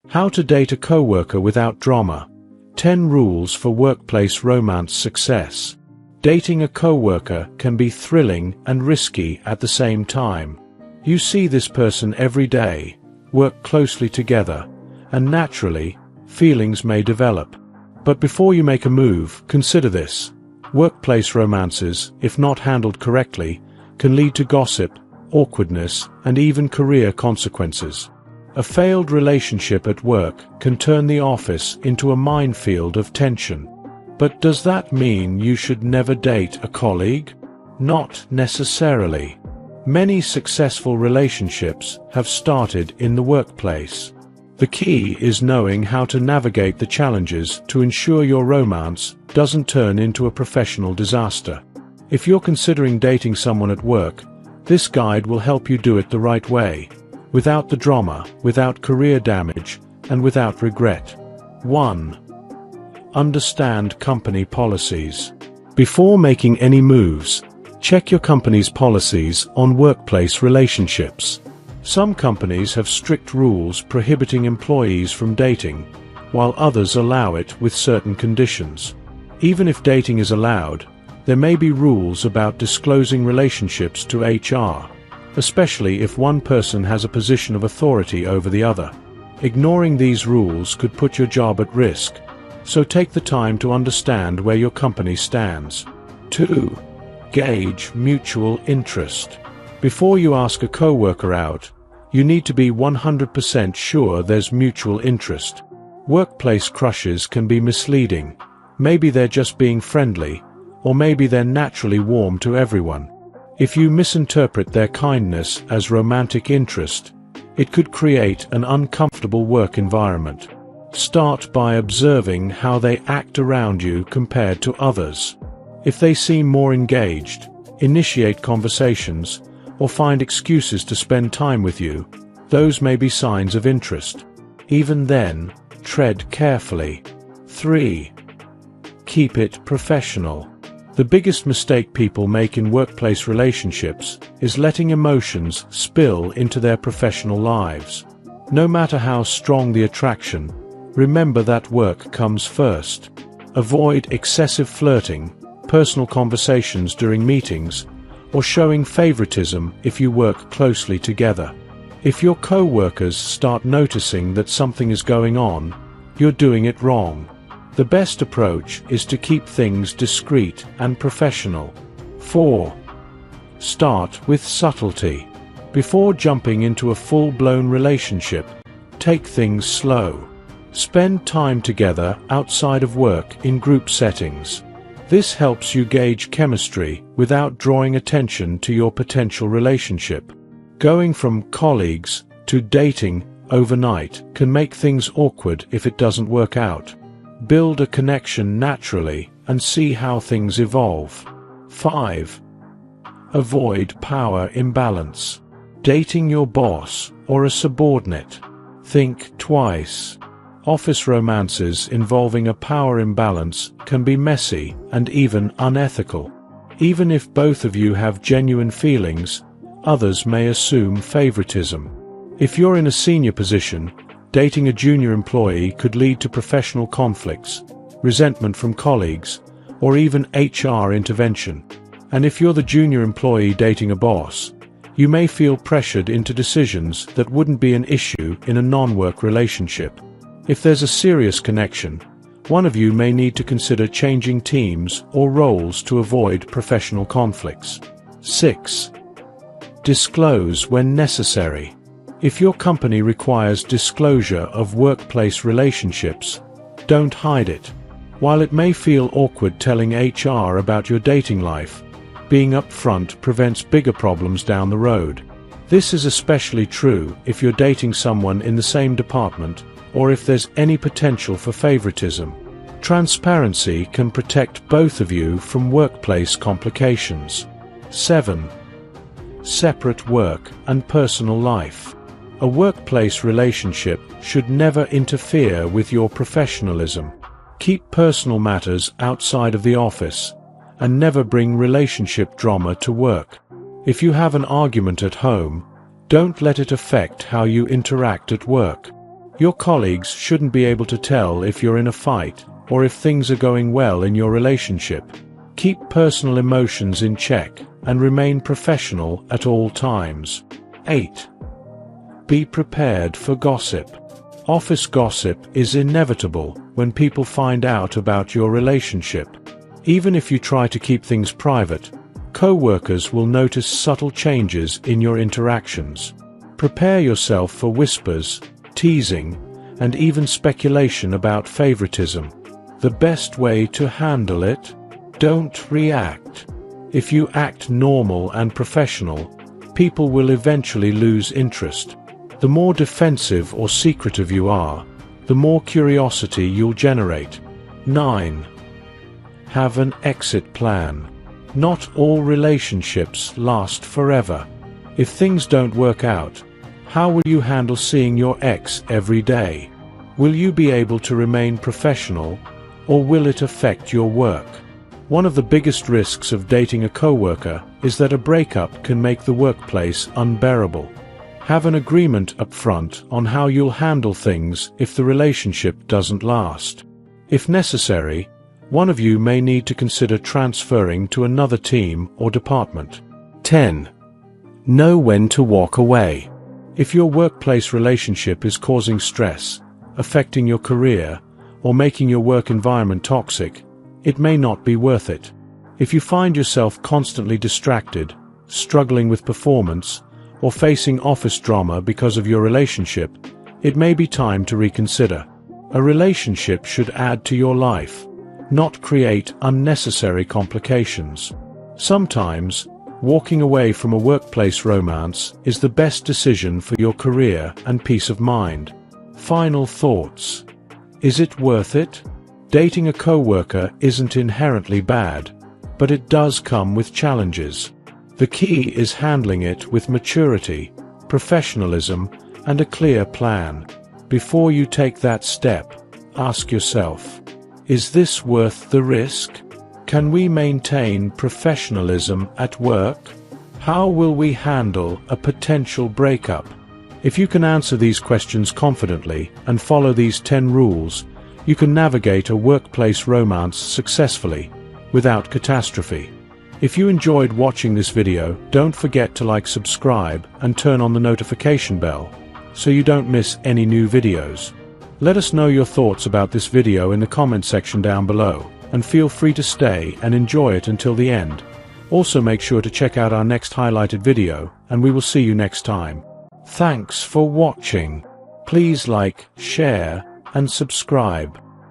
How to date a coworker without drama. 10 rules for workplace romance success. Dating a coworker can be thrilling and risky at the same time. You see this person every day, work closely together, and naturally, feelings may develop. But before you make a move, consider this. Workplace romances, if not handled correctly, can lead to gossip, awkwardness, and even career consequences. A failed relationship at work can turn the office into a minefield of tension. But does that mean you should never date a colleague? Not necessarily. Many successful relationships have started in the workplace. The key is knowing how to navigate the challenges to ensure your romance doesn't turn into a professional disaster. If you're considering dating someone at work, this guide will help you do it the right way, without the drama, without career damage, and without regret. 1. Understand company policies. Before making any moves, check your company's policies on workplace relationships. Some companies have strict rules prohibiting employees from dating, while others allow it with certain conditions. Even if dating is allowed, there may be rules about disclosing relationships to HR, especially if one person has a position of authority over the other. Ignoring these rules could put your job at risk, so take the time to understand where your company stands. 2. Gauge mutual interest. Before you ask a coworker out, you need to be 100% sure there's mutual interest. Workplace crushes can be misleading. Maybe they're just being friendly, or maybe they're naturally warm to everyone. If you misinterpret their kindness as romantic interest, it could create an uncomfortable work environment. Start by observing how they act around you compared to others. If they seem more engaged, initiate conversations, or find excuses to spend time with you, those may be signs of interest. Even then, tread carefully. 3. Keep it professional. The biggest mistake people make in workplace relationships is letting emotions spill into their professional lives. No matter how strong the attraction, remember that work comes first. Avoid excessive flirting, personal conversations during meetings, or showing favoritism if you work closely together. If your co-workers start noticing that something is going on, you're doing it wrong. The best approach is to keep things discreet and professional. 4. Start with subtlety. Before jumping into a full-blown relationship, take things slow. Spend time together outside of work in group settings. This helps you gauge chemistry without drawing attention to your potential relationship. Going from colleagues to dating overnight can make things awkward if it doesn't work out. Build a connection naturally and see how things evolve. 5. Avoid power imbalance. Dating your boss or a subordinate. Think twice. Office romances involving a power imbalance can be messy and even unethical. Even if both of you have genuine feelings, others may assume favoritism. If you're in a senior position, dating a junior employee could lead to professional conflicts, resentment from colleagues, or even HR intervention. And if you're the junior employee dating a boss, you may feel pressured into decisions that wouldn't be an issue in a non-work relationship. If there's a serious connection, one of you may need to consider changing teams or roles to avoid professional conflicts. 6. Disclose when necessary. If your company requires disclosure of workplace relationships, don't hide it. While it may feel awkward telling HR about your dating life, being upfront prevents bigger problems down the road. This is especially true if you're dating someone in the same department or if there's any potential for favoritism. Transparency can protect both of you from workplace complications. 7. Separate work and personal life. A workplace relationship should never interfere with your professionalism. Keep personal matters outside of the office, and never bring relationship drama to work. If you have an argument at home, don't let it affect how you interact at work. Your colleagues shouldn't be able to tell if you're in a fight or if things are going well in your relationship. Keep personal emotions in check and remain professional at all times. 8. Be prepared for gossip. Office gossip is inevitable when people find out about your relationship. Even if you try to keep things private, co-workers will notice subtle changes in your interactions. Prepare yourself for whispers, teasing, and even speculation about favoritism. The best way to handle it? Don't react. If you act normal and professional, people will eventually lose interest. The more defensive or secretive you are, the more curiosity you'll generate. 9. Have an exit plan. Not all relationships last forever. If things don't work out, how will you handle seeing your ex every day? Will you be able to remain professional, or will it affect your work? One of the biggest risks of dating a coworker is that a breakup can make the workplace unbearable. Have an agreement up front on how you'll handle things if the relationship doesn't last. If necessary, one of you may need to consider transferring to another team or department. 10. Know when to walk away. If your workplace relationship is causing stress, affecting your career, or making your work environment toxic, it may not be worth it. If you find yourself constantly distracted, struggling with performance, or facing office drama because of your relationship, it may be time to reconsider. A relationship should add to your life, not create unnecessary complications. Sometimes, walking away from a workplace romance is the best decision for your career and peace of mind. Final thoughts. Is it worth it? Dating a coworker isn't inherently bad, but it does come with challenges. The key is handling it with maturity, professionalism, and a clear plan. Before you take that step, ask yourself, is this worth the risk? Can we maintain professionalism at work? How will we handle a potential breakup? If you can answer these questions confidently and follow these 10 rules, you can navigate a workplace romance successfully, without catastrophe. If you enjoyed watching this video, don't forget to subscribe, and turn on the notification bell, so you don't miss any new videos. Let us know your thoughts about this video in the comment section down below, and feel free to stay and enjoy it until the end. Also make sure to check out our next highlighted video, and we will see you next time. Thanks for watching. Please like, share, and subscribe.